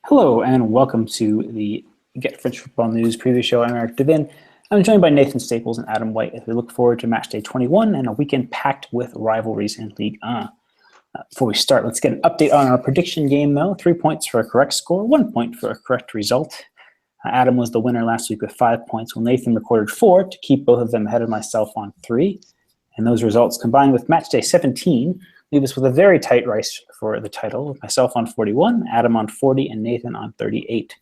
Hello and welcome to the Get French Football News preview show. I'm Eric Devin. I'm joined by Nathan Staples and Adam White as we look forward to Matchday 21 and a weekend packed with rivalries in Ligue 1. Before we start, let's get an update on our prediction game, though. 3 points for a correct score, 1 point for a correct result. Adam was the winner last week with 5 points, while Nathan recorded 4 to keep both of them ahead of myself on 3. And those results, combined with Matchday 17, leave us with a very tight race for the title, with myself on 41, Adam on 40, and Nathan on 38.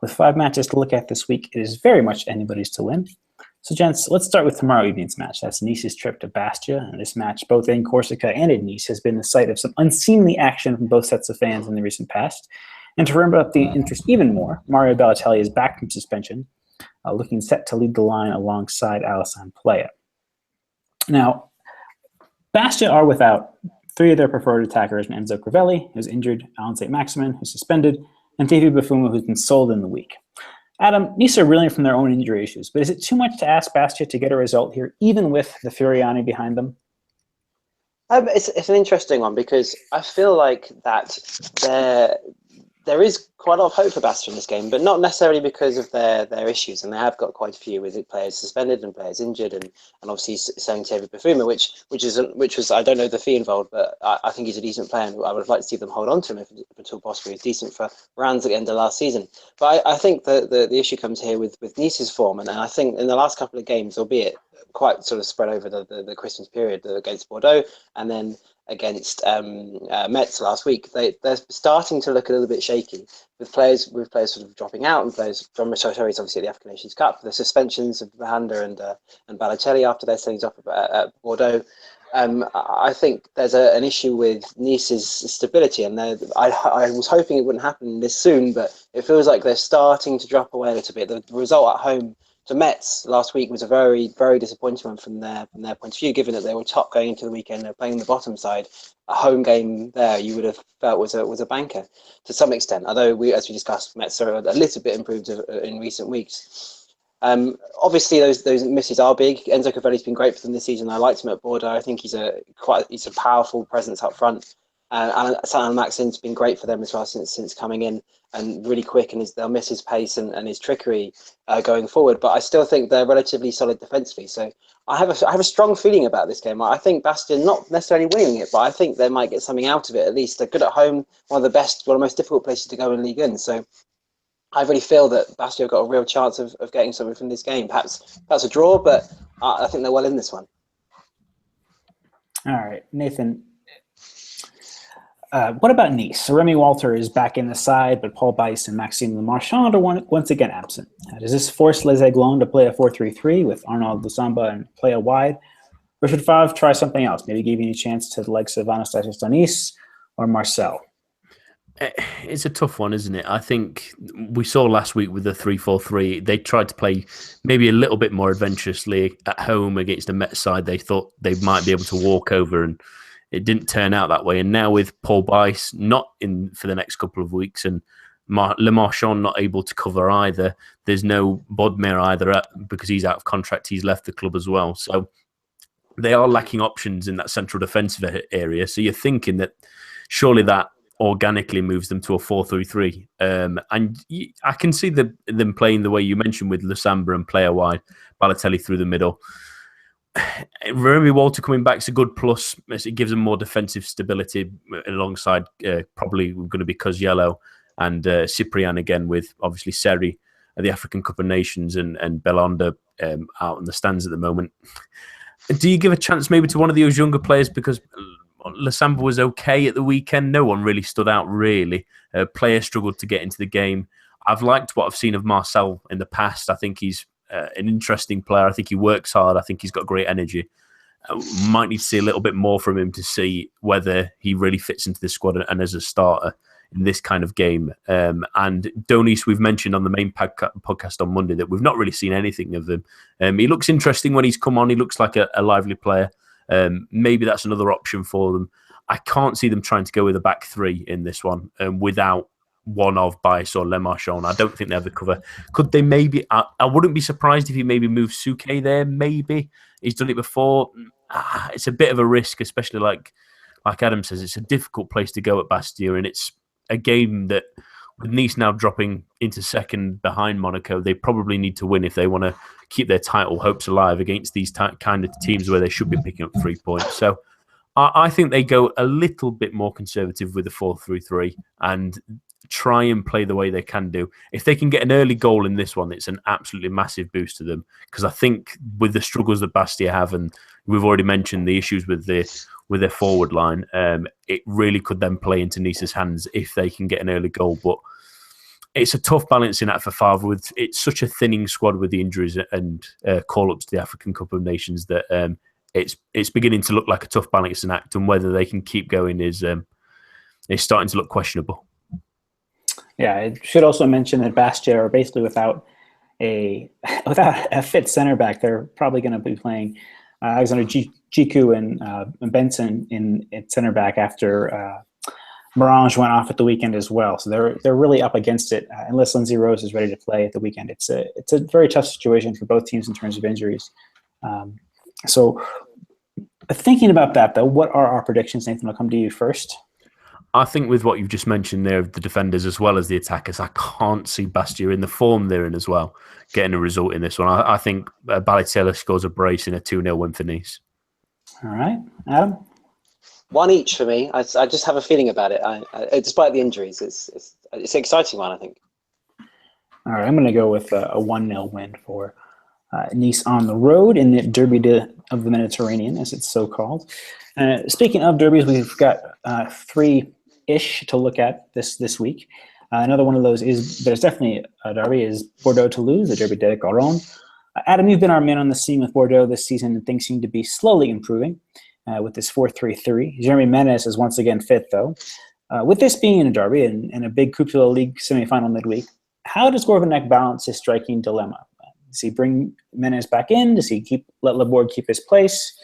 With 5 matches to look at this week, it is very much anybody's to win. So, gents, let's start with tomorrow evening's match. That's Nice's trip to Bastia. And this match, both in Corsica and in Nice, has been the site of some unseemly action from both sets of fans in the recent past. And to ramp up the interest even more, Mario Balotelli is back from suspension, looking set to lead the line alongside Alassane Plea. Now, Bastia are without 3 of their preferred attackers, Enzo Crivelli, who's injured, Alan St. Maximin, who's suspended, and Davy Bafuma, who's been sold in the week. Adam, Nice are reeling from their own injury issues, but is it too much to ask Bastia to get a result here, even with the Furiani behind them? It's an interesting one because I feel like that there is quite a lot of hope for Bastia in this game, but not necessarily because of their issues, and they have got quite a few with players suspended and players injured, and obviously selling David Bafuma, which was I don't know the fee involved, but I think he's a decent player, and I would like to see them hold on to him if at all possible. He's decent for rounds at the end of last season, but I think the issue comes here with Nice's form, and I think in the last couple of games, albeit quite sort of spread over the Christmas period against Bordeaux, and then against Metz last week, they're starting to look a little bit shaky with players sort of dropping out, and players. John Michel is obviously at the African Nations Cup, the suspensions of Bahanda and Balotelli after their sendings off at Bordeaux. I think there's an issue with Nice's stability, and I was hoping it wouldn't happen this soon, but it feels like they're starting to drop away a little bit. The result at home to Metz last week was a very, very disappointing one from their point of view, given that they were top going into the weekend. They're playing the bottom side. A home game there, you would have felt was a banker to some extent. Although as we discussed, Metz are a little bit improved in recent weeks. Obviously, those misses are big. Enzo Crivelli's been great for them this season. I liked him at Bordeaux. I think he's a powerful presence up front. And Saint Maximin's been great for them as well since coming in, and really quick, and they'll miss his pace and his trickery going forward. But I still think they're relatively solid defensively. So I have a strong feeling about this game. I think Bastia not necessarily winning it, but I think they might get something out of it. At least they're good at home. One of the most difficult places to go in Ligue 1. So I really feel that Bastia have got a real chance of getting something from this game. Perhaps a draw, but I think they're well in this one. All right, Nathan. What about Nice? So Remy Walter is back in the side, but Paul Bice and Maxime Le Marchand are once again absent. Does this force Les Aiglons to play a 4-3-3 with Arnaud Lusamba and play a wide? Or should Favre try something else, maybe giving a chance to the likes of Anastasios Donis or Marcel? It's a tough one, isn't it? I think we saw last week with the 3-4-3, they tried to play maybe a little bit more adventurously at home against a Met side. They thought they might be able to walk over, and it didn't turn out that way. And now with Paul Bice not in for the next couple of weeks and Le Marchand not able to cover either, there's no Bodmer either because he's out of contract. He's left the club as well. So they are lacking options in that central defensive area. So you're thinking that surely that organically moves them to a 4-3-3. And I can see them playing the way you mentioned with Lusamba and player wide, Balotelli through the middle. Remy Walter coming back is a good plus. It gives them more defensive stability alongside probably going to be Coziello and Cyprian again, with obviously Seri at the African Cup of Nations and Belanda out in the stands at the moment. Do you give a chance maybe to one of those younger players? Because Lusamba was okay at the weekend. No one really stood out, really. Players struggled to get into the game. I've liked what I've seen of Marcel in the past. I think he's an interesting player. I think he works hard. I think he's got great energy. Might need to see a little bit more from him to see whether he really fits into the squad and as a starter in this kind of game. And Donis, we've mentioned on the main podcast on Monday that we've not really seen anything of him. He looks interesting when he's come on. He looks like a lively player. Maybe that's another option for them. I can't see them trying to go with a back three in this one without one of Bice or Le Marchand. I don't think they have the cover. Could they maybe... I wouldn't be surprised if he maybe moves Suke there, maybe. He's done it before. It's a bit of a risk, especially like Adam says, it's a difficult place to go at Bastia, and it's a game that with Nice now dropping into second behind Monaco, they probably need to win if they want to keep their title hopes alive against these kind of teams where they should be picking up 3 points. So I think they go a little bit more conservative with the 4-3-3 and try and play the way they can do. If they can get an early goal in this one, it's an absolutely massive boost to them, because I think with the struggles that Bastia have, and we've already mentioned the issues with their forward line, it really could then play into Nice's hands if they can get an early goal. But it's a tough balancing act for Favre. It's such a thinning squad with the injuries and call-ups to the African Cup of Nations that it's beginning to look like a tough balancing act, and whether they can keep going is starting to look questionable. Yeah, I should also mention that Bastia are basically without a fit center back. They're probably going to be playing Alexander Jiku and Benson at center back after Morange went off at the weekend as well. So they're really up against it unless Lindsay Rose is ready to play at the weekend. It's a very tough situation for both teams in terms of injuries. So thinking about that, though, what are our predictions? Nathan, I'll come to you first. I think with what you've just mentioned there, the defenders as well as the attackers, I can't see Bastia in the form they're in as well getting a result in this one. I think Balotelli scores a brace in a 2-0 win for Nice. All right. Adam? 1 each for me. I just have a feeling about it. Despite the injuries, it's an exciting one, I think. All right, I'm going to go with a 1-0 win for Nice on the road in the Derby of the Mediterranean, as it's so called. Speaking of derbies, we've got 3-ish to look at this week. Another one of those there's definitely a derby, is Bordeaux-Toulouse, the Derby de Garonne. Adam, you've been our man on the scene with Bordeaux this season, and things seem to be slowly improving with this 4-3-3. Jeremy Menez is once again fit, though. With this being a derby and a big Coupe de la Ligue semifinal midweek, how does Gourvenec balance his striking dilemma? Does he bring Menez back in? Does he let Laborde keep his place?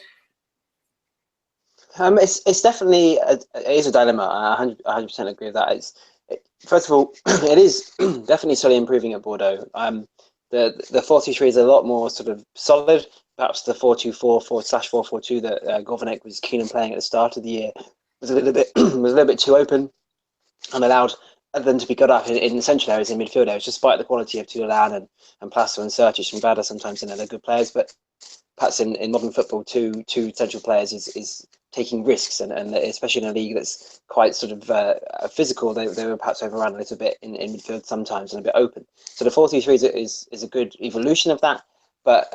It's definitely it is a dilemma. I 100% agree with that. First of all, it is definitely slowly improving at Bordeaux. The 4-2-3 is a lot more sort of solid. Perhaps the 4-2-4/4-4-2 that Gourvenec was keen on playing at the start of the year was a little bit too open and allowed them to be got up in central areas in midfield areas, despite the quality of Tulan and Plasso and Sertic and Vada. Sometimes they're good players, but perhaps in modern football, two central players is taking risks, and especially in a league that's quite sort of physical, they were perhaps overrun a little bit in midfield sometimes and a bit open. So the 4-3-3 is a good evolution of that. But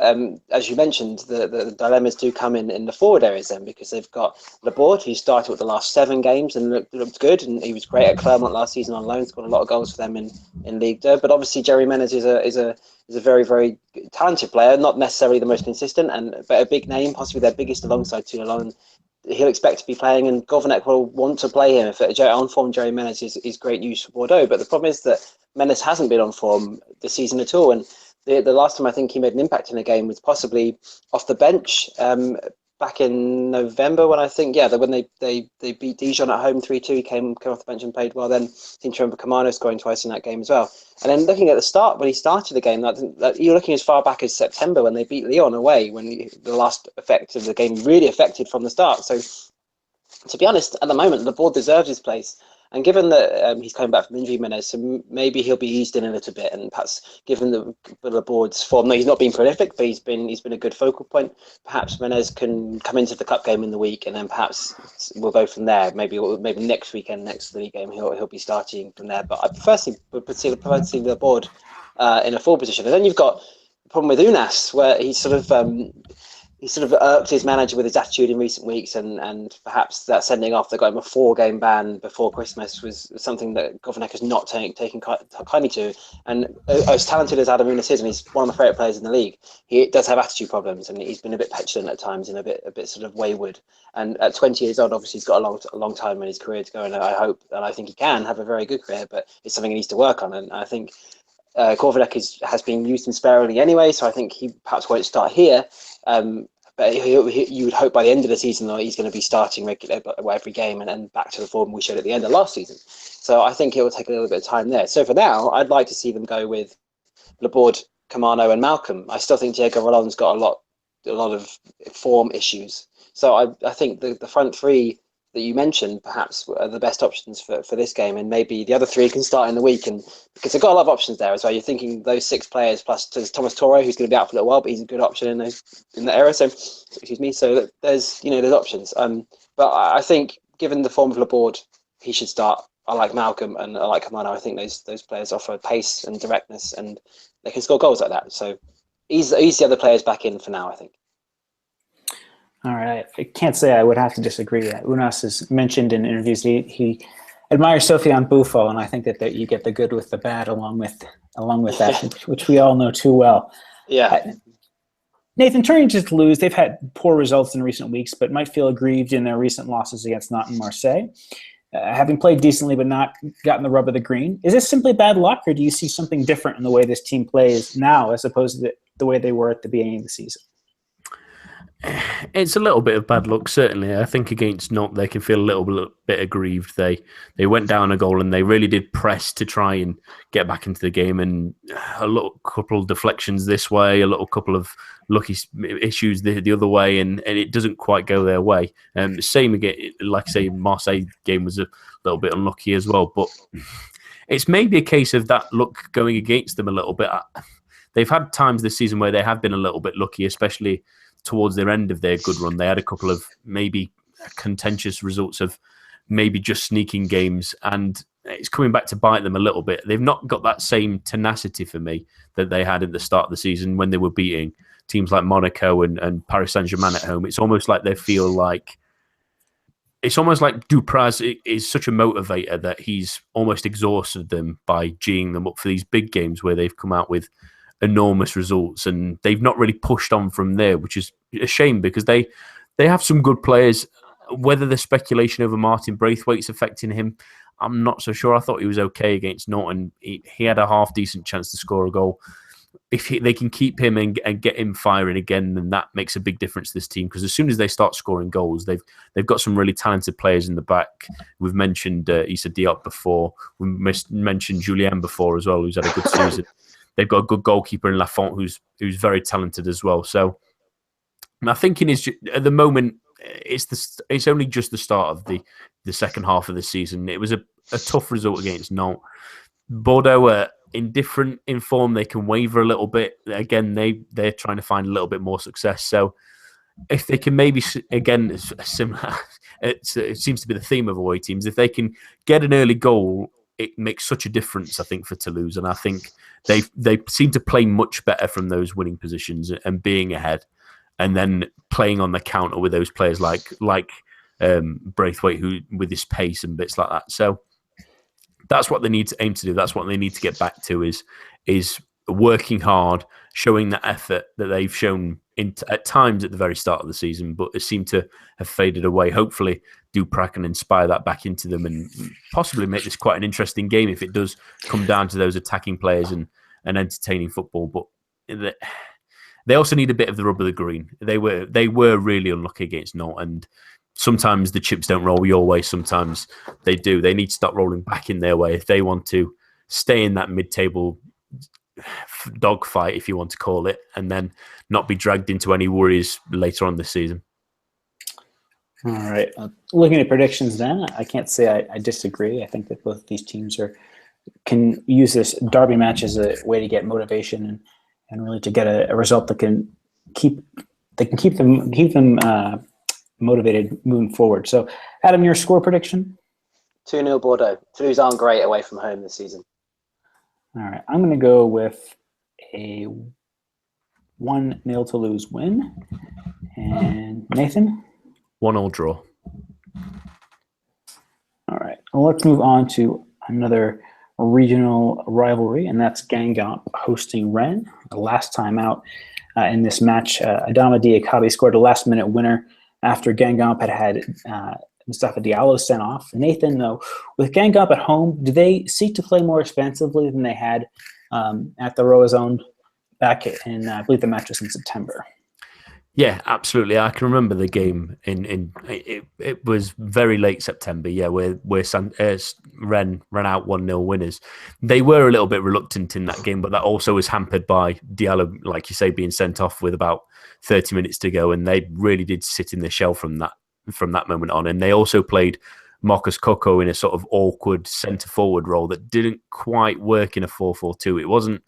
as you mentioned, the dilemmas do come in the forward areas then, because they've got Laborde, who started with the last 7 games and looked good, and he was great at Clermont last season on loan, scored a lot of goals for them in Ligue 2. But obviously, Jerry Menez is a very, very talented player, not necessarily the most consistent, but a big name, possibly their biggest alongside Toulon. He'll expect to be playing, and Gourvenec will want to play him. If on form, Jerry Menez is great news for Bordeaux. But the problem is that Menez hasn't been on form this season at all, and the last time I think he made an impact in a game was possibly off the bench back in November, when when they beat Dijon at home 3-2. He came off the bench and played well. Then I seem to remember Camano scoring twice in that game as well. And then looking at the start, when he started the game, you're looking as far back as September when they beat Lyon away, when the last effect of the game really affected from the start. So to be honest, at the moment, the board deserves his place. And given that he's coming back from injury, Menez, so maybe he'll be eased in a little bit. And perhaps, given the board's form, no, he's not been prolific, but he's been a good focal point. Perhaps Menez can come into the cup game in the week, and then perhaps we'll go from there. Maybe next weekend, next League game, he'll be starting from there. But I prefer to see the board in a full position. And then you've got the problem with Unas, where he sort of irked his manager with his attitude in recent weeks, and perhaps that sending off, they got him a 4-game ban before Christmas, was something that Gourvenec has not taken kindly to. And as talented as Adam Unas is, and he's one of my favourite players in the league, he does have attitude problems, and he's been a bit petulant at times and a bit sort of wayward. And at 20 years old, obviously he's got a long time in his career to go, and I hope, and I think he can have a very good career, but it's something he needs to work on. And I think Gourvenec has been used in sparingly anyway, so I think he perhaps won't start here. But you would hope by the end of the season that he's going to be starting regularly every game and back to the form we showed at the end of last season. So I think it will take a little bit of time there. So for now, I'd like to see them go with Laborde, Camano, and Malcolm. I still think Diego Rolon's got a lot of form issues. So I think the front three that you mentioned perhaps are the best options for this game, and maybe the other three can start in the week. And because they've got a lot of options there as well. You're thinking those 6 players plus there's Thomas Toro, who's going to be out for a little while, but he's a good option in that era. So excuse me. So there's there's options. But I think given the form of Laborde, he should start. I like Malcolm and I like Kamano. I think those players offer pace and directness, and they can score goals like that. So ease the other players back in for now, I think. All right. I can't say I would have to disagree. Unas has mentioned in interviews he admires Sofiane Buffon, and I think that you get the good with the bad along with that, which we all know too well. Yeah. Nathan, turning to Toulouse, they've had poor results in recent weeks, but might feel aggrieved in their recent losses against Nantes and Marseille. Having played decently but not gotten the rub of the green. Is this simply bad luck, or do you see something different in the way this team plays now as opposed to the way they were at the beginning of the season? It's a little bit of bad luck, certainly. I think against Nantes, they can feel a little bit aggrieved. They went down a goal and they really did press to try and get back into the game. And a little couple of deflections this way, a little couple of lucky issues the other way, and it doesn't quite go their way. Same again, like I say, Marseille game was a little bit unlucky as well. But it's maybe a case of that luck going against them a little bit. They've had times this season where they have been a little bit lucky, especially towards their end of their good run. They had a couple of maybe contentious results of maybe just sneaking games, and it's coming back to bite them a little bit. They've not got that same tenacity for me that they had at the start of the season when they were beating teams like Monaco and Paris Saint-Germain at home. It's almost like Dupraz is such a motivator that he's almost exhausted them by geeing them up for these big games where they've come out with enormous results, and they've not really pushed on from there, which is a shame because they have some good players. Whether the speculation over Martin Braithwaite's affecting him, I'm not so sure. I thought he was okay against Norton. He had a half decent chance to score a goal. If they can keep him and get him firing again, then that makes a big difference to this team, because as soon as they start scoring goals, they've got some really talented players in the back. We've mentioned Issa Diop before. We mentioned Julien before as well, who's had a good season. They've got a good goalkeeper in Lafont who's very talented as well. So my thinking is at the moment it's only just the start of the second half of the season. It was a tough result against Nantes. Bordeaux are indifferent in form. They can waver a little bit. Again, they're trying to find a little bit more success. So if they can maybe, again, similar, it seems to be the theme of away teams. If they can get an early goal, it makes such a difference, I think, for Toulouse. And I think they seem to play much better from those winning positions and being ahead, and then playing on the counter with those players like Braithwaite, who with his pace and bits like that. So that's what they need to aim to do. That's what they need to get back to is working hard, showing that effort that they've shown at times at the very start of the season, but it seemed to have faded away. Hopefully, Duprat can inspire that back into them and possibly make this quite an interesting game if it does come down to those attacking players and entertaining football. But they also need a bit of the rub of the green. They were really unlucky against Nantes, and sometimes the chips don't roll your way. Sometimes they do. They need to start rolling back in their way if they want to stay in that mid-table dogfight, if you want to call it, and then not be dragged into any worries later on this season. All right. Looking at predictions then, I can't say I disagree. I think that both these teams can use this derby match as a way to get motivation and really to get a result that can keep them motivated moving forward. So, Adam, your score prediction? 2-0 Bordeaux. Toulouse aren't great away from home this season. All right. I'm going to go with a 1-0 Toulouse win. And Nathan? 1-1 draw. All right. Well, let's move on to another regional rivalry, and that's Guingamp hosting Rennes. The last time out in this match, Adama Diakabi scored a last-minute winner after Guingamp had Mustafa Diallo sent off. Nathan, though, with Guingamp at home, do they seek to play more expansively than they had at the Roazhon back in, I believe the match was in September? Yeah, absolutely. I can remember the game it was very late September. Yeah, where Rennes ran out 1-0 winners. They were a little bit reluctant in that game, but that also was hampered by Diallo, like you say, being sent off with about 30 minutes to go, and they really did sit in their shell from that from that moment on. And they also played Marcus Coco in a sort of awkward centre forward role that didn't quite work in a 4-4-2.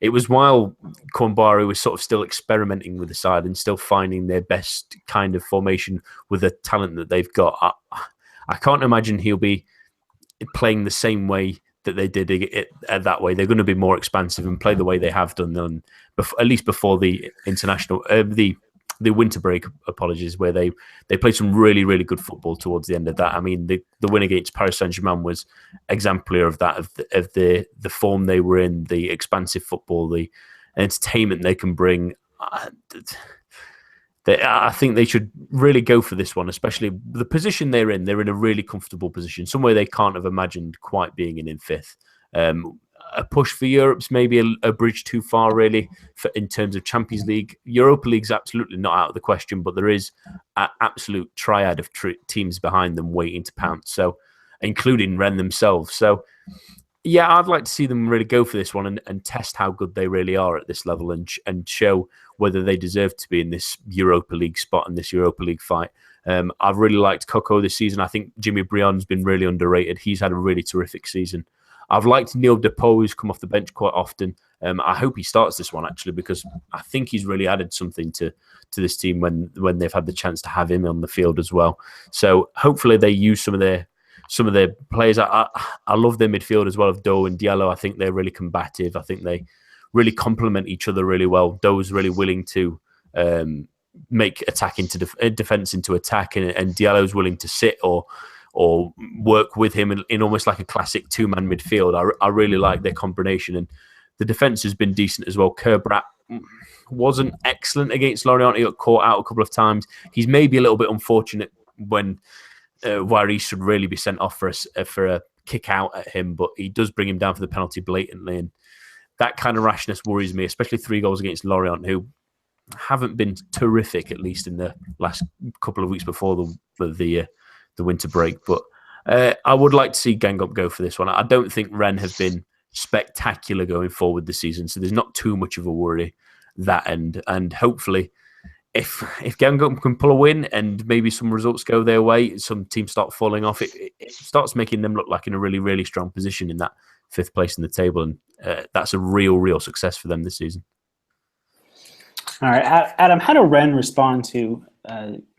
It was while Kornbaru was sort of still experimenting with the side and still finding their best kind of formation with the talent that they've got. I can't imagine he'll be playing the same way that they did it that way. They're going to be more expansive and play the way they have done at least before the international the winter break, apologies, where they played some really, really good football towards the end of that. I mean, the win against Paris Saint-Germain was exemplary of that, of the form they were in, the expansive football, the entertainment they can bring. I think they should really go for this one, especially the position they're in. They're in a really comfortable position, somewhere they can't have imagined quite being in fifth. A push for Europe's maybe a bridge too far, really, in terms of Champions League. Europa League's absolutely not out of the question, but there is an absolute triad of teams behind them waiting to pounce, so including Rennes themselves. So, yeah, I'd like to see them really go for this one and test how good they really are at this level and show whether they deserve to be in this Europa League spot and this Europa League fight. I've really liked Coco this season. I think Jimmy Brion's been really underrated. He's had a really terrific season. I've liked Neil Depot, who's come off the bench quite often. I hope he starts this one, actually, because I think he's really added something to this team when they've had the chance to have him on the field as well. So hopefully they use some of their players. I love their midfield as well of Doe and Diallo. I think they're really combative. I think they really complement each other really well. Doe's really willing to make attack into defense into attack, and Diallo's willing to sit or work with him in almost like a classic two-man midfield. I really like their combination, and the defence has been decent as well. Kerbrat wasn't excellent against Lorient. He got caught out a couple of times. He's maybe a little bit unfortunate when where he should really be sent off for a kick out at him, but he does bring him down for the penalty blatantly, and that kind of rashness worries me, especially 3 goals against Lorient, who haven't been terrific, at least in the last couple of weeks before the winter break. But I would like to see Guingamp go for this one. I don't think Rennes have been spectacular going forward this season, so there's not too much of a worry that end. And hopefully, if Guingamp can pull a win and maybe some results go their way, some teams start falling off, it starts making them look like in a really, really strong position in that 5th place in the table, and that's a real success for them this season. All right, Adam, how do Rennes respond to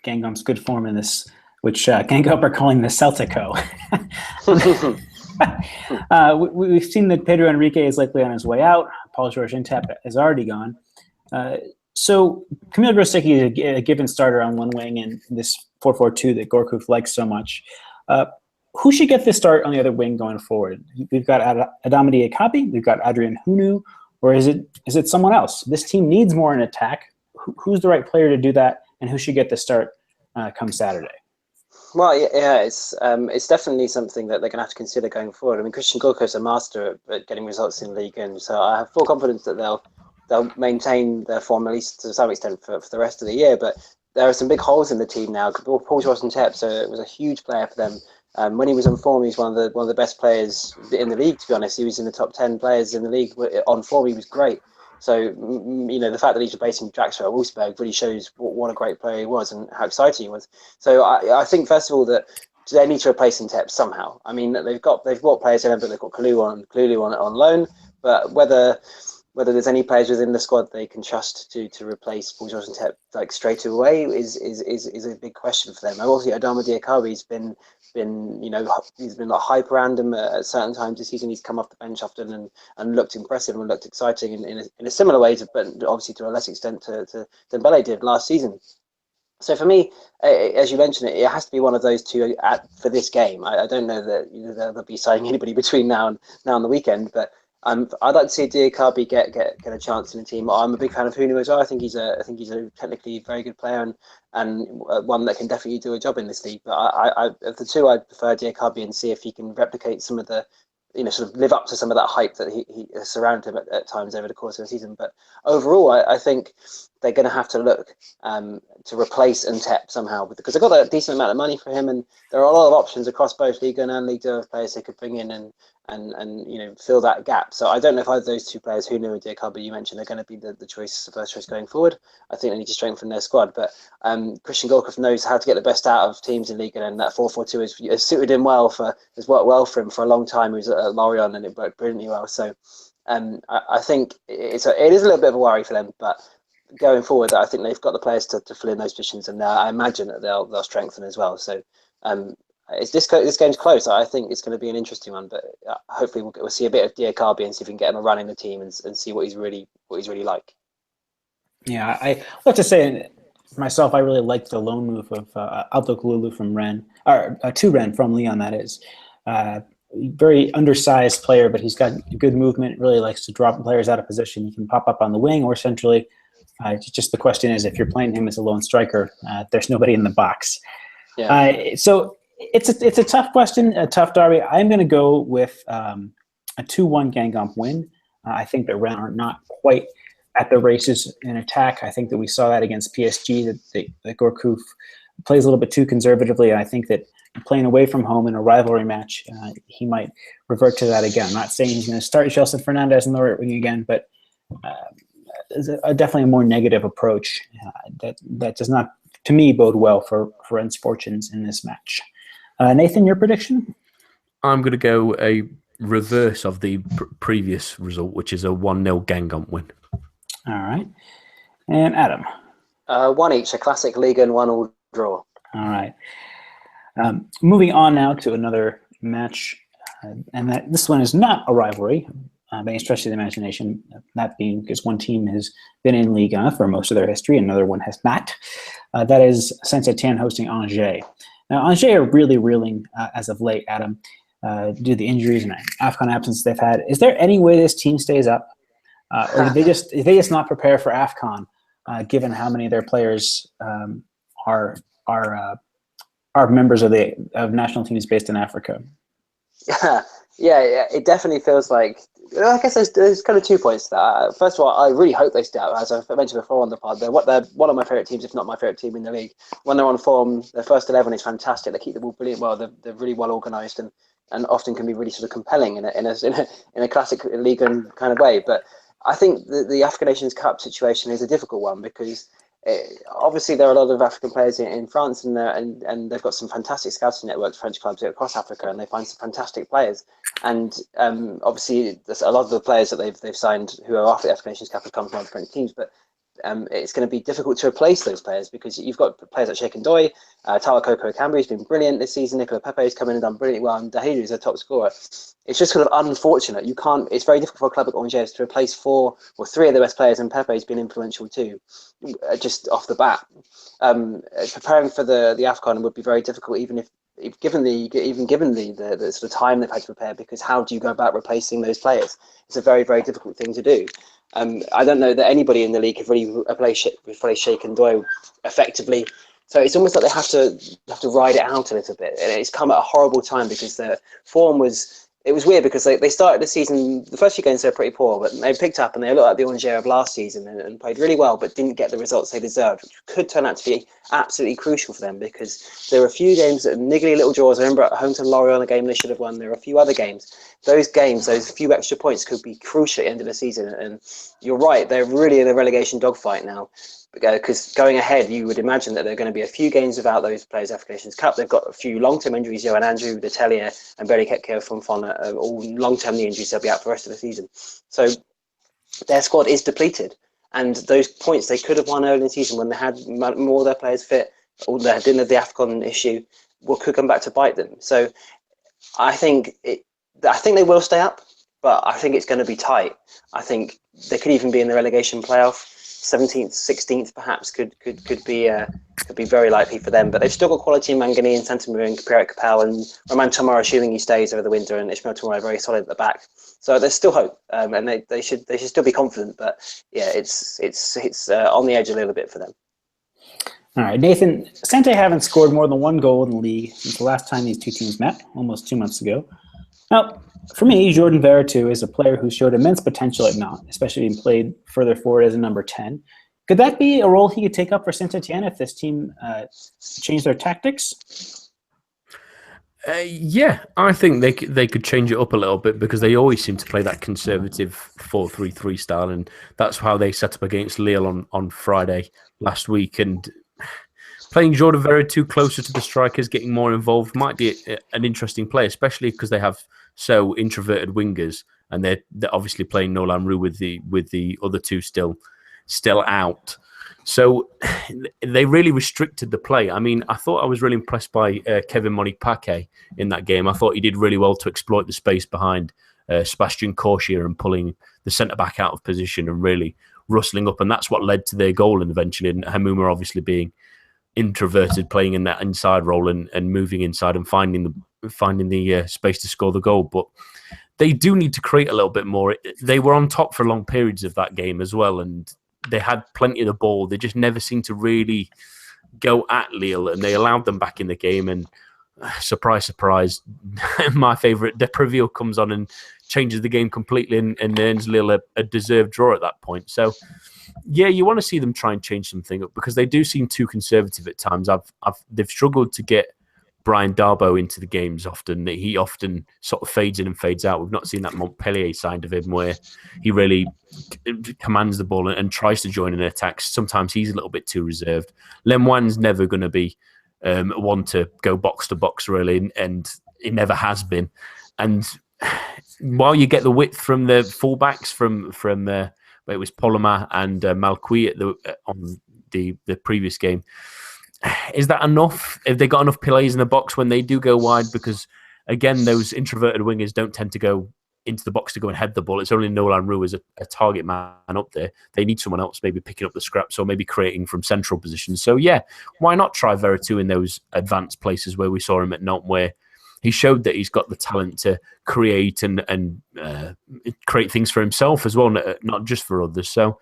Guingamp's good form in this, which Guingamp are calling the Celtico? We've seen that Pedro Henrique is likely on his way out. Paul-Georges Intep is already gone. So Camille Grosicki is a given starter on one wing in this 4-4-2 that Gourcuff likes so much. Who should get this start on the other wing going forward? We've got Adama Diakabi, we've got Adrien Hunou, or is it someone else? This team needs more in attack. Who's the right player to do that, and who should get the start come Saturday? Well, yeah, it's definitely something that they're going to have to consider going forward. I mean, Christian Gourcuff's a master at getting results in Ligue, and so I have full confidence that they'll maintain their form, at least to some extent, for the rest of the year. But there are some big holes in the team now. Paul-Georges Intep was a huge player for them. When he was on form, he was one of the best players in the league, to be honest. He was in the top 10 players in the league. On form, he was great. So, the fact that he's replacing Draxler at Wolfsburg really shows what a great player he was and how exciting he was. So I think, first of all, that they need to replace Intep somehow. I mean, they've brought players in, but they've got Kalulu on loan. But whether there's any players within the squad they can trust to replace Paul-Georges Intep like straight away is a big question for them. And also, Adama Diakabi's been he's been like hype around him at certain times this season. He's come off the bench often and looked impressive and looked exciting in a similar way, but obviously to a less extent to Dembele did last season. So for me, as you mentioned, it has to be one of those two for this game. I don't know that they'll be signing anybody between now and the weekend, but I'd like to see Diakabi get a chance in the team. I'm a big fan of Hunou as well. I think he's a technically very good player and one that can definitely do a job in this league. But of the two, I'd prefer Diakabi and see if he can replicate some of the, sort of live up to some of that hype that he surrounded him at times over the course of the season. But overall, I think they're going to have to look to replace Ntep somehow, because they've got a decent amount of money for him, and there are a lot of options across both Ligue 1 and Ligue 2 of players they could bring in and fill that gap. So I don't know if either of those two players, Huno and Diakaba, you mentioned, are going to be the first choice going forward. I think they need to strengthen their squad, but Christian Gorkov knows how to get the best out of teams in Ligue 1, and that 4-4-2 has suited him well, has worked well for him for a long time. He was at Lorient and it worked brilliantly well. So I think it is a little bit of a worry for them, but going forward, I think they've got the players to fill in those positions, and I imagine that they'll strengthen as well. So this game's close. I think it's going to be an interesting one, but hopefully we'll see a bit of Diakhaby and see if we can get him a run in the team and see what he's really like. Yeah, I have to say myself, I really liked the loan move of Abdou from Rennes, or to Rennes from Lyon. That is. Very undersized player, but he's got good movement, really likes to drop players out of position. He can pop up on the wing or centrally. Just the question is, if you're playing him as a lone striker, there's nobody in the box. Yeah. So it's a tough question, a tough derby. I'm going to go with a 2-1 Guingamp win. I think that Rennes are not quite at the races in attack. I think that we saw that against PSG, that Gourcuff plays a little bit too conservatively. I think that playing away from home in a rivalry match, he might revert to that again. I'm not saying he's going to start Gelson Fernandez in the right wing again, but definitely a more negative approach that does not, to me, bode well for Rennes' fortunes in this match. Nathan, your prediction? I'm going to go a reverse of the previous result, which is a 1-0 Guingamp win. All right. And Adam? 1 each, a classic Ligue 1 draw. All right. Moving on now to another match, and this one is not a rivalry by any stretch of the imagination, that being because one team has been in Ligue 1 for most of their history, and another one has not. That is Saint-Etienne hosting Angers. Now, Angers are really reeling as of late, Adam, due to the injuries and AFCON absence they've had. Is there any way this team stays up? Or did they just not prepare for AFCON, given how many of their players are members of national teams based in Africa? Yeah, it definitely feels like. I guess there's kind of 2 points to that. First of all, I really hope they stay up. As I've mentioned before on the pod, they're one of my favourite teams, if not my favourite team in the league. When they're on form, their first 11 is fantastic. They keep the ball brilliant well. They're really well organised and often can be really sort of compelling in a classic league kind of way. But I think the African Nations Cup situation is a difficult one because obviously there are a lot of African players in France and they've got some fantastic scouting networks, French clubs across Africa, and they find some fantastic players. And obviously there's a lot of the players that they've signed who are after the African Nations Cup have come from other French teams, but it's going to be difficult to replace those players because you've got players like Sheikh Ndoye, Tawa Koko Ekambi has been brilliant this season, Nicola Pepe has come in and done brilliantly well, and Dahiru is a top scorer. It's just sort of unfortunate. It's very difficult for a club like Angers to replace 4 or 3 of the best players, and Pepe's been influential too, just off the bat. Preparing for the AFCON would be very difficult, even given the sort of time they've had to prepare, because how do you go about replacing those players? It's a very, very difficult thing to do. I don't know that anybody in the league could really replace Sheikh Ndoye effectively. So it's almost like they have to ride it out a little bit, and it's come at a horrible time because their form was. It was weird because they started the season, the first few games they were pretty poor, but they picked up and they looked like the Angers of last season and played really well, but didn't get the results they deserved, which could turn out to be absolutely crucial for them because there were a few games that niggly little draws. I remember at home to Lorient, a game they should have won. There were a few other games. Those few extra points could be crucial at the end of the season. And you're right, they're really in a relegation dogfight now. Because going ahead, you would imagine that there are going to be a few games without those players' African Nations Cup. They've got a few long-term injuries. Johan Andrew, Detellier, and Berry Kepke from Fon are all long-term knee injuries. They'll be out for the rest of the season. So their squad is depleted. And those points they could have won early in the season when they had more of their players fit, or they didn't have the AFCON issue, could come back to bite them. So I think they will stay up, but I think it's going to be tight. I think they could even be in the relegation playoff. 17th, 16th, perhaps could be very likely for them. But they've still got quality in Mangani and Santamaria and Pierre Capel, and Roman Tomar, assuming he stays over the winter, and Ishmael Tomar very solid at the back. So there's still hope, and they should still be confident. But yeah, it's on the edge a little bit for them. All right, Nathan, Saint-Etienne haven't scored more than 1 goal in the league since the last time these two teams met, almost 2 months ago. Now, for me, Jordan Veretout is a player who showed immense potential at Nantes, especially being played further forward as a number 10. Could that be a role he could take up for Saint-Etienne if this team changed their tactics? Yeah, I think they could change it up a little bit because they always seem to play that conservative 4-3-3 style, and that's how they set up against Lille on Friday last week. And playing Jordan Veretout closer to the strikers, getting more involved, might be an interesting play, especially because they have so introverted wingers, and they're obviously playing Nolan Roux with the other two still out. So they really restricted the play. I mean, I thought I was really impressed by Kevin Monique-Paquet in that game. I thought he did really well to exploit the space behind Sebastian Corchier and pulling the centre-back out of position and really rustling up. And that's what led to their goal and eventually. And Hamouma obviously being introverted, playing in that inside role and moving inside and finding the space to score the goal. But they do need to create a little bit more. They were on top for long periods of that game as well, and they had plenty of the ball. They just never seemed to really go at Lille, and they allowed them back in the game. And surprise, surprise, my favourite, Depreville comes on and changes the game completely and earns Lille a deserved draw at that point. So, yeah, you want to see them try and change something up because they do seem too conservative at times. They've struggled to get Brian Darboe into the games often. He often sort of fades in and fades out. We've not seen that Montpellier side of him where he really commands the ball and tries to join in attacks. Sometimes he's a little bit too reserved. Lemoine's never going to be one to go box to box, really, and it never has been. And while you get the width from the fullbacks from it was Poloma and Malqui on the previous game, is that enough? Have they got enough pillars in the box when they do go wide? Because, again, those introverted wingers don't tend to go into the box to go and head the ball. It's only Nolan Roux as a target man up there. They need someone else maybe picking up the scraps or maybe creating from central positions. So, yeah, why not try Veretout in those advanced places where we saw him at Nantes, where he showed that he's got the talent to create and create things for himself as well, not just for others. So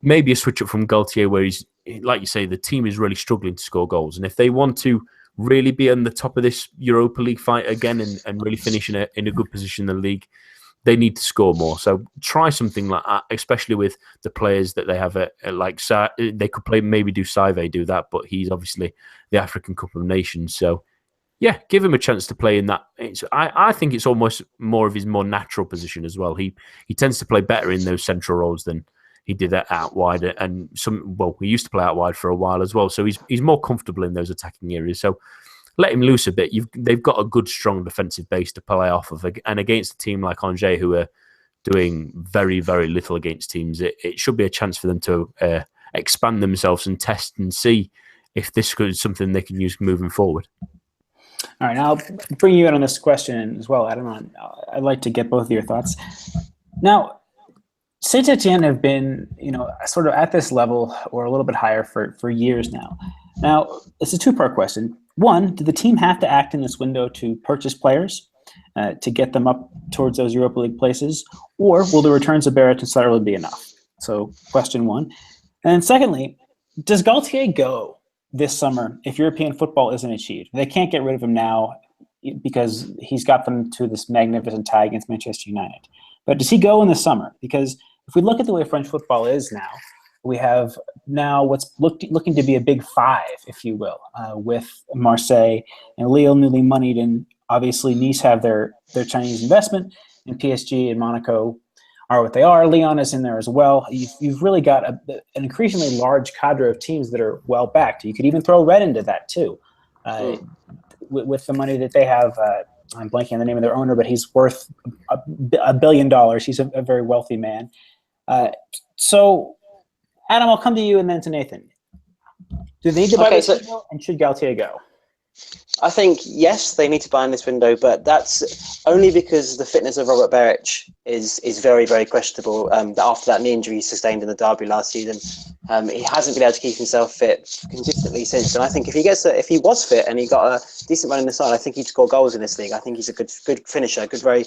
maybe a switch up from Gaultier where he's, like you say, the team is really struggling to score goals. And if they want to really be on the top of this Europa League fight again and really finish in a good position in the league, they need to score more. So try something like that, especially with the players that they have. They could maybe do Saive do that, but he's obviously the African Cup of Nations. So yeah, give him a chance to play in that. I think it's almost more of his more natural position as well. He tends to play better in those central roles than he did that out wide, and he used to play out wide for a while as well. So he's more comfortable in those attacking areas. So let him loose a bit. They've got a good, strong defensive base to play off of, and against a team like Angers, who are doing very, very little against teams, it should be a chance for them to expand themselves and test and see if this is something they can use moving forward. All right, now I'll bring you in on this question as well, Adam. I'd like to get both of your thoughts. Now, Saint-Etienne have been, sort of at this level or a little bit higher for years now. Now, it's a two-part question. One, did the team have to act in this window to purchase players to get them up towards those Europa League places, or will the returns of Barrett and Sutherland be enough? So, question one. And then secondly, does Gaultier go this summer if European football isn't achieved? They can't get rid of him now because he's got them to this magnificent tie against Manchester United. But does he go in the summer? Because if we look at the way French football is now, we have now what's looking to be a big five, if you will, with Marseille and Lille newly moneyed, and obviously Nice have their Chinese investment, and PSG and Monaco are what they are. Lyon is in there as well. You've really got an increasingly large cadre of teams that are well backed. You could even throw Red into that too, with the money that they have. I'm blanking on the name of their owner, but he's worth $1 billion. He's a very wealthy man. So, Adam, I'll come to you and then to Nathan. Do they need to buy this window, and should Gaultier go? I think, yes, they need to buy in this window, but that's only because the fitness of Robert Beric is very, very questionable. After that knee injury he sustained in the derby last season, he hasn't been able to keep himself fit consistently since. And I think if he was fit and he got a decent run in the side, I think he'd score goals in this league. I think he's a good finisher, very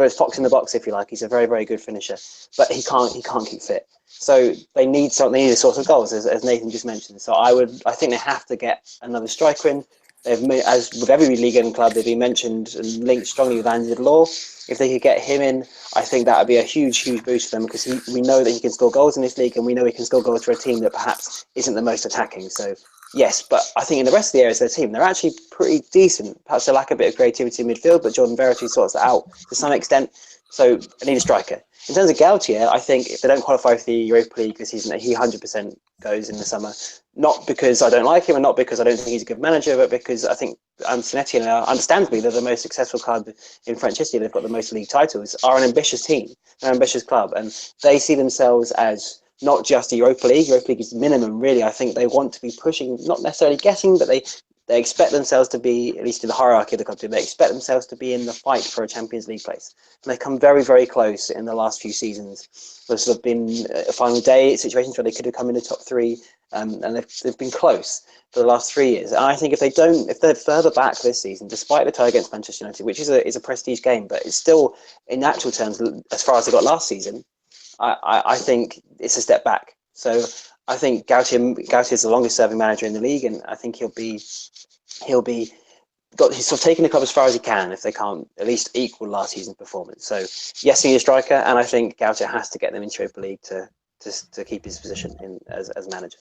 fox in the box, if you like. He's a very, very good finisher, but he can't keep fit. So they need a source of goals, as Nathan just mentioned. So I think they have to get another striker in. They've made, as with every league club, they've been mentioned and linked strongly with Andy Law. If they could get him in, I think that would be a huge boost for them, because we know that he can score goals in this league, and we know he can score goals for a team that perhaps isn't the most attacking. So yes, but I think in the rest of the areas of their team, they're actually pretty decent. Perhaps they lack a bit of creativity in midfield, but Jordan Verity sorts that out to some extent. So I need a striker. In terms of Gautier, I think if they don't qualify for the Europa League this season, he 100% goes in the summer. Not because I don't like him, and not because I don't think he's a good manager, but because I think Saint-Etienne, understandably, they're the most successful club in French history. They've got the most league titles, are an ambitious team, an ambitious club, and they see themselves as not just a Europa League. Europa League is minimum, really. I think they want to be pushing, not necessarily getting, but they expect themselves to be, at least in the hierarchy of the country, they expect themselves to be in the fight for a Champions League place. And they've come very, very close in the last few seasons. There's sort of been a final day situations where they could have come in the top three, and they've been close for the last 3 years. And I think if they're further back this season, despite the tie against Manchester United, which is a prestige game, but it's still, in actual terms, as far as they got last season, I think it's a step back. So I think Gautier is the longest serving manager in the league, and I think he's sort of taking the club as far as he can if they can't at least equal last season's performance. So yes, he needs a striker, and I think Gautier has to get them into Europa League to keep his position as manager.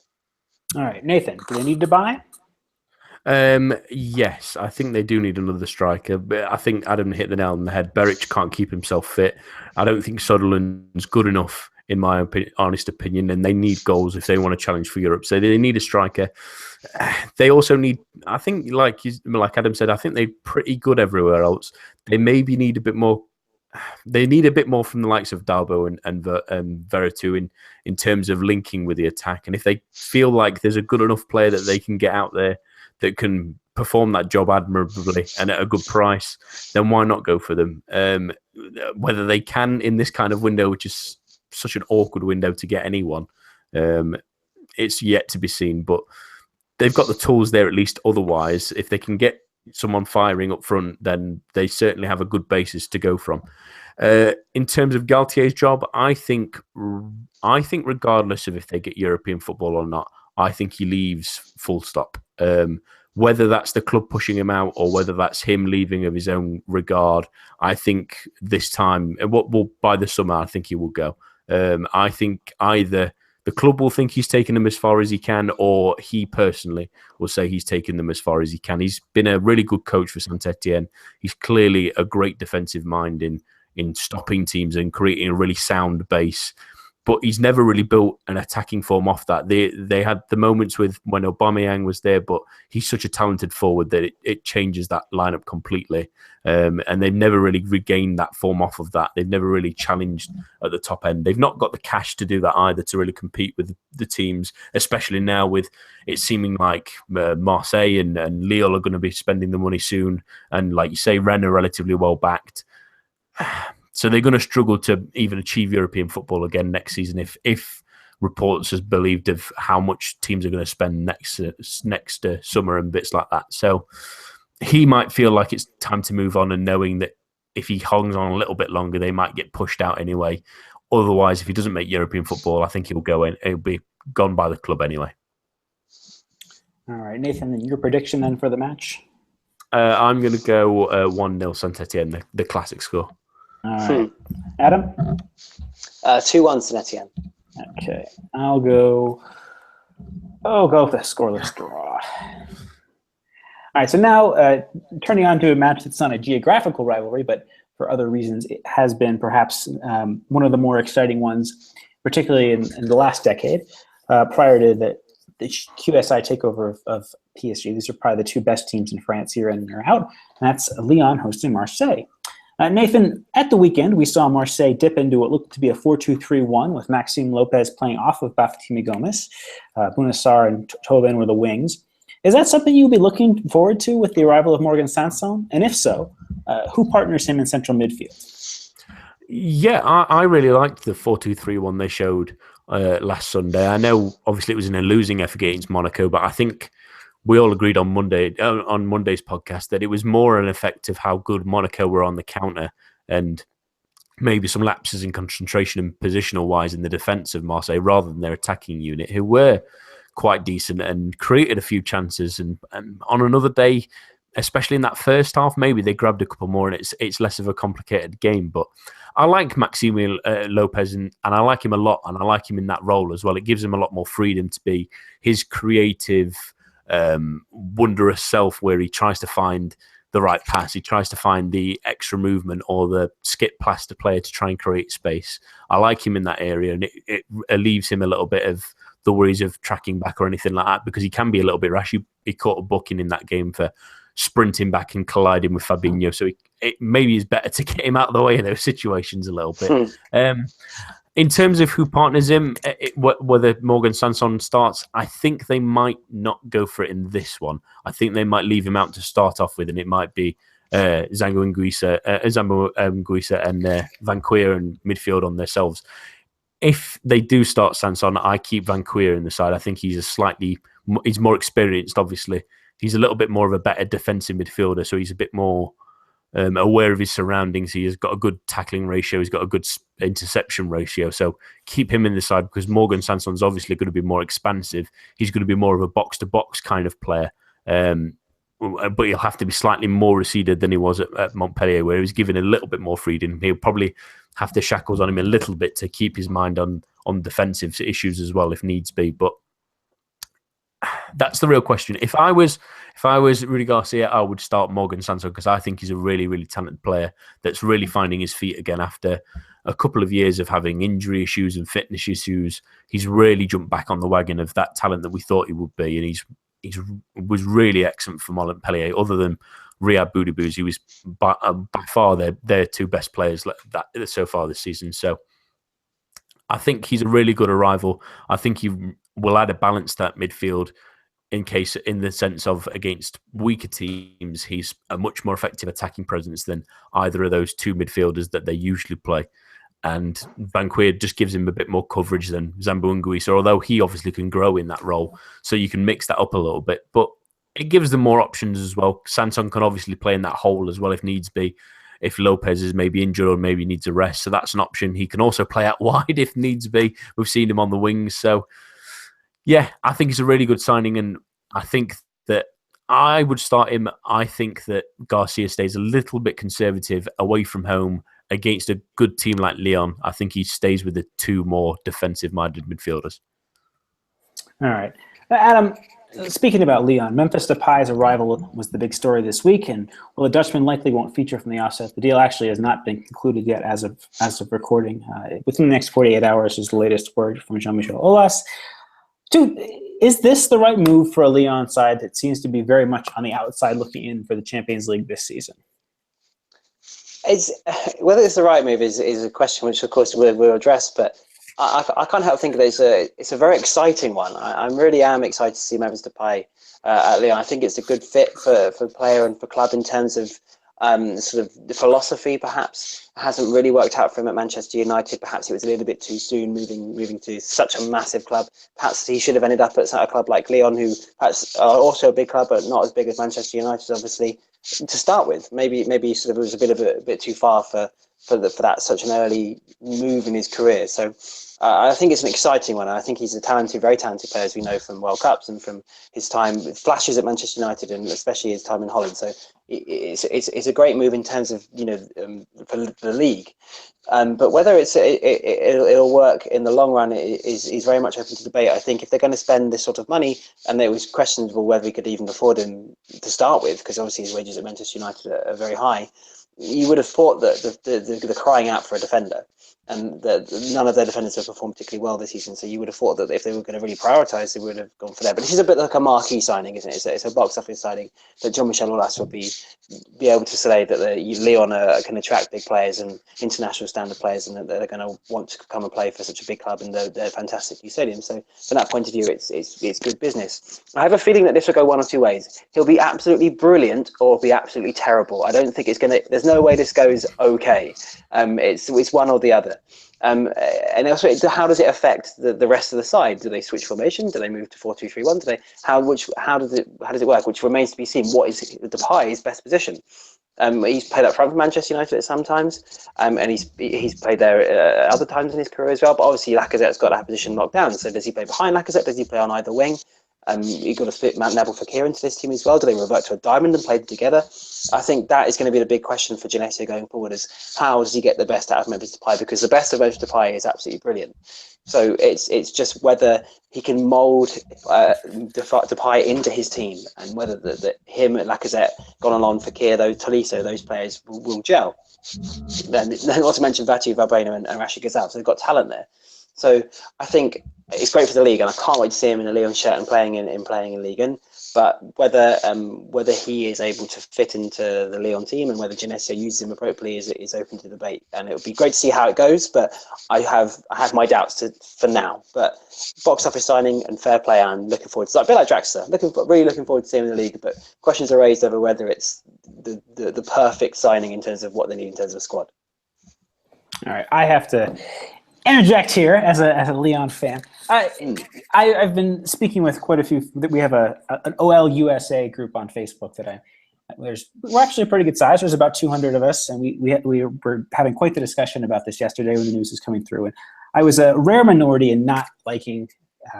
All right, Nathan, do they need to buy? Yes, I think they do need another striker, but I think Adam hit the nail on the head. Beric can't keep himself fit. I don't think Sutherland's good enough, in my honest opinion, and they need goals if they want to challenge for Europe. So they need a striker. They also need, I think, like Adam said, I think they're pretty good everywhere else. They maybe need a bit more. They need a bit more from the likes of Dalbo and Veretout in terms of linking with the attack. And if they feel like there's a good enough player that they can get out there that can perform that job admirably and at a good price, then why not go for them? Whether they can in this kind of window, which is such an awkward window to get anyone, it's yet to be seen. But they've got the tools there at least. Otherwise, if they can get someone firing up front, then they certainly have a good basis to go from. In terms of Galtier's job, I think regardless of if they get European football or not, I think he leaves full stop. Whether that's the club pushing him out or whether that's him leaving of his own regard, I think this time, by the summer, I think he will go. I think either the club will think he's taken them as far as he can, or he personally will say he's taken them as far as he can. He's been a really good coach for Saint-Etienne. He's clearly a great defensive mind in stopping teams and creating a really sound base. But he's never really built an attacking form off that. They had the moments with when Aubameyang was there, but he's such a talented forward that it changes that lineup completely. And they've never really regained that form off of that. They've never really challenged at the top end. They've not got the cash to do that either, to really compete with the teams, especially now with it seeming like Marseille and Lille are going to be spending the money soon. And like you say, Rennes are relatively well backed. So they're going to struggle to even achieve European football again next season if reports as believed of how much teams are going to spend next summer and bits like that. So he might feel like it's time to move on, and knowing that if he hangs on a little bit longer, they might get pushed out anyway. Otherwise, if he doesn't make European football, I think he'll go in. He'll be gone by the club anyway. All right, Nathan, your prediction then for the match? I'm going to go 1-0 Saint-Etienne, the classic score. All right. Adam? 2-1 Saint-Etienne. Okay. I'll go with a scoreless draw. All right, so now turning on to a match that's not a geographical rivalry, but for other reasons, it has been perhaps one of the more exciting ones, particularly in the last decade, prior to the QSI takeover of PSG. These are probably the two best teams in France year in and year out, and that's Lyon hosting Marseille. Nathan, at the weekend, we saw Marseille dip into what looked to be a 4-2-3-1 with Maxime Lopez playing off of Bafétimbi Gomis. Bounassar and Thauvin were the wings. Is that something you'll be looking forward to with the arrival of Morgan Sanson? And if so, who partners him in central midfield? Yeah, I really liked the 4-2-3-1 they showed last Sunday. I know, obviously, it was in a losing effort against Monaco, but I think we all agreed on Monday's podcast that it was more an effect of how good Monaco were on the counter and maybe some lapses in concentration and positional wise in the defence of Marseille rather than their attacking unit, who were quite decent and created a few chances. And on another day, especially in that first half, maybe they grabbed a couple more, and it's less of a complicated game. But I like Maxime Lopez, and I like him a lot, and I like him in that role as well. It gives him a lot more freedom to be his creative, wondrous self, where he tries to find the right pass, he tries to find the extra movement or the skip past the player to try and create space. I like him in that area, and it relieves him a little bit of the worries of tracking back or anything like that, because he can be a little bit rash. He caught a booking in that game for sprinting back and colliding with Fabinho, so it maybe is better to get him out of the way in those situations a little bit. In terms of who partners him, whether Morgan Sanson starts, I think they might not go for it in this one. I think they might leave him out to start off with, and it might be Zambo Anguissa and Van Queer and midfield on themselves. If they do start Sanson, I keep Van Queer in the side. I think he's more experienced, obviously. He's a little bit more of a better defensive midfielder, so he's a bit more aware of his surroundings. He has got a good tackling ratio. He's got a good interception ratio. So keep him in the side, because Morgan Sanson's obviously going to be more expansive. He's going to be more of a box-to-box kind of player. But he'll have to be slightly more receded than he was at Montpellier, where he was given a little bit more freedom. He'll probably have the shackles on him a little bit to keep his mind on defensive issues as well, if needs be. But that's the real question. If I was Rudy Garcia, I would start Morgan Sanson, because I think he's a really, really talented player that's really finding his feet again after a couple of years of having injury issues and fitness issues. He's really jumped back on the wagon of that talent that we thought he would be, and he was really excellent for Montpellier. Other than Riyad Boudebouz, he was by far their two best players so far this season. So I think he's a really good arrival. I think he will add a balance to that midfield in the sense of against weaker teams, he's a much more effective attacking presence than either of those two midfielders that they usually play. And Van Queer just gives him a bit more coverage than Zambo Anguissa, although he obviously can grow in that role. So you can mix that up a little bit. But it gives them more options as well. Sanson can obviously play in that hole as well if needs be. If Lopez is maybe injured or maybe needs a rest. So that's an option. He can also play out wide if needs be. We've seen him on the wings. So yeah, I think it's a really good signing, and I think that I would start him. I think that Garcia stays a little bit conservative away from home against a good team like Lyon. I think he stays with the two more defensive-minded midfielders. All right. Adam, speaking about Lyon, Memphis Depay's arrival was the big story this week, and while the Dutchman likely won't feature from the offset, the deal actually has not been concluded yet as of recording. Within the next 48 hours is the latest word from Jean-Michel Aulas. Dude, is this the right move for a Lyon side that seems to be very much on the outside looking in for the Champions League this season? Whether it's the right move is a question which, of course, we'll address, but I can't help thinking that it's a very exciting one. I really am excited to see Memphis Depay at Lyon. I think it's a good fit for player and for club in terms of sort of the philosophy. Perhaps hasn't really worked out for him at Manchester United. Perhaps it was a little bit too soon moving to such a massive club. Perhaps he should have ended up at a club like Lyon, who perhaps are also a big club but not as big as Manchester United, obviously, to start with. Maybe sort of it was a bit too far for that such an early move in his career. So I think it's an exciting one. I think he's a very talented player, as we know from World Cups and from his time with flashes at Manchester United, and especially his time in Holland. So it's a great move in terms of for the league. But whether it'll work in the long run is very much open to debate. I think if they're going to spend this sort of money, and it was questionable whether he could even afford him to start with, because obviously his wages at Manchester United are very high, you would have thought that the crying out for a defender, and that none of their defenders have performed particularly well this season. So you would have thought that if they were going to really prioritise, they would have gone for that. But this is a bit like a marquee signing, isn't it? It's a box office signing that Jean-Michel Aulas will be able to say that Lyon can attract big players and international standard players, and that they're going to want to come and play for such a big club, and they're fantastic new stadium. So from that point of view, it's good business. I have a feeling that this will go one or two ways. He'll be absolutely brilliant or be absolutely terrible. I don't think it's going to. There's no way this goes okay. It's one or the other. And also, how does it affect the rest of the side? Do they switch formation? Do they move to 4-2-3-1? How does it work? Which remains to be seen. What is Depay's best position? He's played up front for Manchester United sometimes, and he's played there other times in his career as well. But obviously, Lacazette's got that position locked down. So does he play behind Lacazette? Does he play on either wing? You've got to fit Matt Neville Fekir into this team as well. Do they revert to a diamond and play them together? I think that is going to be the big question for Genesio going forward, is how does he get the best out of Memphis Depay? Because the best of Memphis Depay is absolutely brilliant. So it's just whether he can mould Depay into his team, and whether him and Lacazette, Gonalon, Fekir, Tolisso, those players will gel. Then not to mention Vatu, Valbuena and Rashid Ghazal, so they've got talent there. So I think it's great for the league, and I can't wait to see him in a Lyon shirt and playing in Ligue. But whether he is able to fit into the Lyon team and whether Genesio uses him appropriately is open to debate. And it would be great to see how it goes. But I have my doubts for now. But box office signing and fair play, I'm looking forward to. A bit like Draxler, really looking forward to seeing him in the league. But questions are raised over whether it's the perfect signing in terms of what they need in terms of a squad. All right, I have to interject here as a Lyon fan. I've been speaking with quite a few. We have an OL USA group on Facebook that we're actually a pretty good size. There's about 200 of us, and we were having quite the discussion about this yesterday when the news was coming through. And I was a rare minority in not liking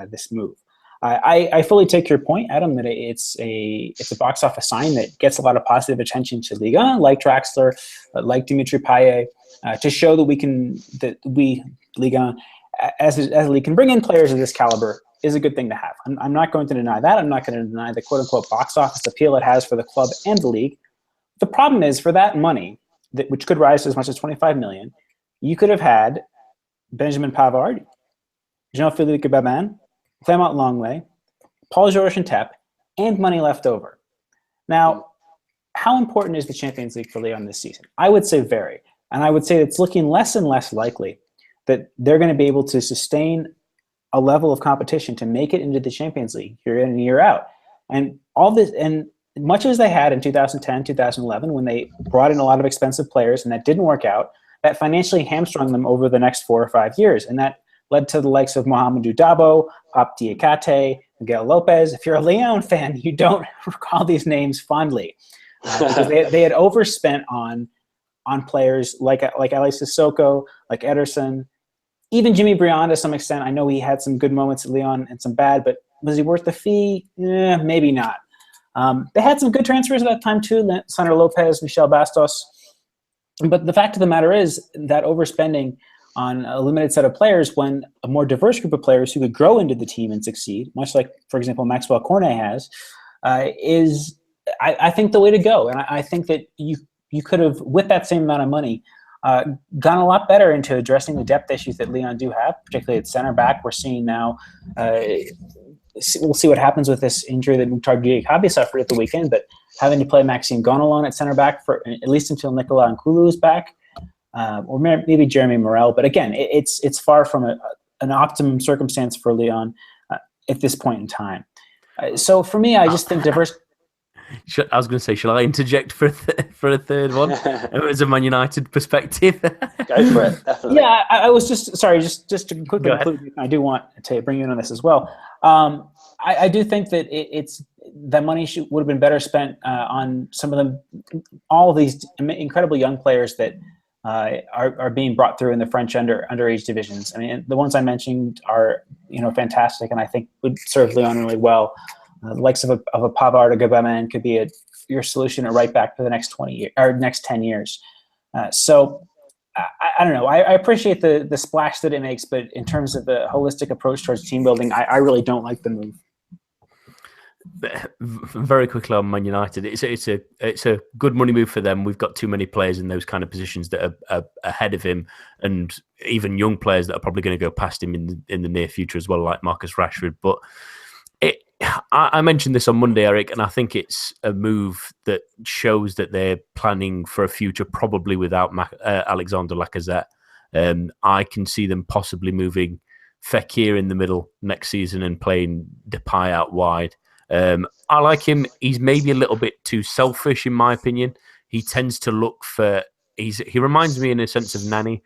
this move. I fully take your point, Adam, that it's a box office sign that gets a lot of positive attention to Ligue 1, like Draxler, like Dimitri Payet, to show that we Ligue 1 as a league can bring in players of this caliber is a good thing to have. I'm not going to deny that. I'm not going to deny the quote-unquote box office appeal it has for the club and the league. The problem is, for that money, which could rise to as much as 25 million, you could have had Benjamin Pavard, Jean-Philippe Babin, Clément Longley, Paul-Georges Ntep, and money left over. Now, how important is the Champions League for Lyon this season? I would say very. And I would say it's looking less and less likely that they're going to be able to sustain a level of competition to make it into the Champions League year in and year out. And all this, and much as they had in 2010, 2011, when they brought in a lot of expensive players and that didn't work out, that financially hamstrung them over the next 4 or 5 years. And that led to the likes of Mohamedou Dabo, Pap Diakate, Miguel Lopez. If you're a Lyon fan, you don't recall these names fondly. Because they had overspent on players like Alex Sissoko, like Ederson, even Jimmy Briand to some extent. I know he had some good moments at Lyon and some bad, but was he worth the fee? Maybe not. They had some good transfers at that time too, Sandro Lopez, Michel Bastos. But the fact of the matter is that overspending on a limited set of players when a more diverse group of players who could grow into the team and succeed, much like, for example, Maxwell Cornet has, is, I think, the way to go. And I think that you could have, with that same amount of money, gone a lot better into addressing the depth issues that Lyon do have, particularly at center back. We're seeing now, we'll see what happens with this injury that Mukhtar Diakhaby suffered at the weekend, but having to play Maxime Gonalon at center back for at least until Nicolas Nkulu is back, or maybe Jeremy Morel. But again, it's far from an optimum circumstance for Lyon at this point in time. So for me, I just think diverse. I was going to say, shall I interject for a third one? As a Man United perspective. Go for it, definitely. Yeah, I was just to quickly conclude. I do want to bring you in on this as well. I do think that that money would have been better spent on some of all of these incredible young players that are being brought through in the French underage divisions. I mean, the ones I mentioned are fantastic, and I think would serve Lyon really well. The likes of a Pavard or Gabamman could be your solution at right back for the next 20 years or next 10 years. So I don't know. I appreciate the splash that it makes, but in terms of the holistic approach towards team building, I really don't like the move. Very quickly on Man United, it's a good money move for them. We've got too many players in those kind of positions that are ahead of him, and even young players that are probably going to go past him in the near future as well, like Marcus Rashford. But I mentioned this on Monday, Eric, and I think it's a move that shows that they're planning for a future probably without Alexander Lacazette. I can see them possibly moving Fekir in the middle next season and playing Depay out wide. I like him. He's maybe a little bit too selfish, in my opinion. He tends to look for... He reminds me in a sense of Nani,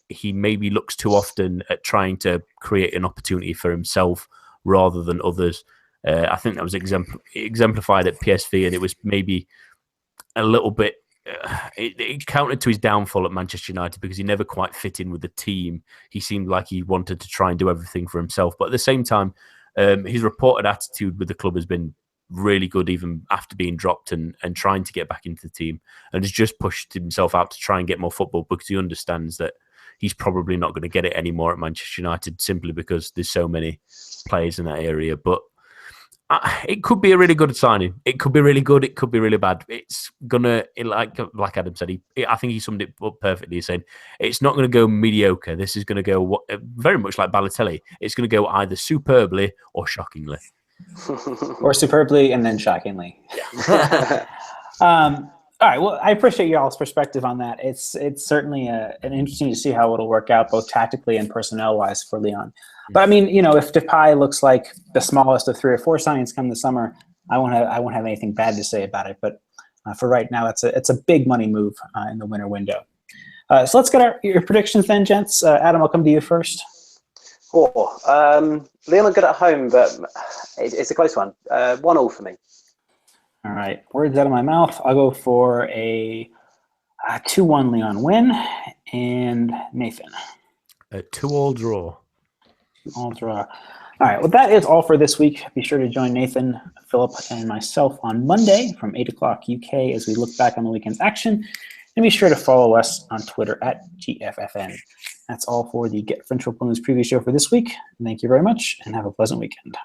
he maybe looks too often at trying to create an opportunity for himself rather than others. I think that was exemplified at PSV, and it was maybe a little bit it counted to his downfall at Manchester United because he never quite fit in with the team. He seemed like he wanted to try and do everything for himself. But at the same time, his reported attitude with the club has been really good even after being dropped and trying to get back into the team, and has just pushed himself out to try and get more football because he understands that he's probably not going to get it anymore at Manchester United simply because there's so many players in that area. But it could be a really good signing. It could be really good. It could be really bad. It's gonna, like Adam said, I think he summed it up perfectly. He's saying it's not going to go mediocre. This is going to go very much like Balotelli. It's going to go either superbly or shockingly, or superbly and then shockingly. Yeah. All right. Well, I appreciate y'all's perspective on that. It's certainly an interesting to see how it'll work out both tactically and personnel wise for Lyon. But I mean, if Depay looks like the smallest of 3 or 4 signings come this summer, I won't have anything bad to say about it. But for right now, it's a big money move in the winter window. So let's get your predictions then, gents. Adam, I'll come to you first. Lyon are good at home, but it's a close one. 1-1 for me. All right. Words out of my mouth. I'll go for a 2-1 Lyon win. And Nathan. A 2-2 draw. 2-2 draw. All right. Well, that is all for this week. Be sure to join Nathan, Philip, and myself on Monday from 8 o'clock UK as we look back on the weekend's action. And be sure to follow us on Twitter at GFFN. That's all for the Get French Football News preview show for this week. Thank you very much, and have a pleasant weekend.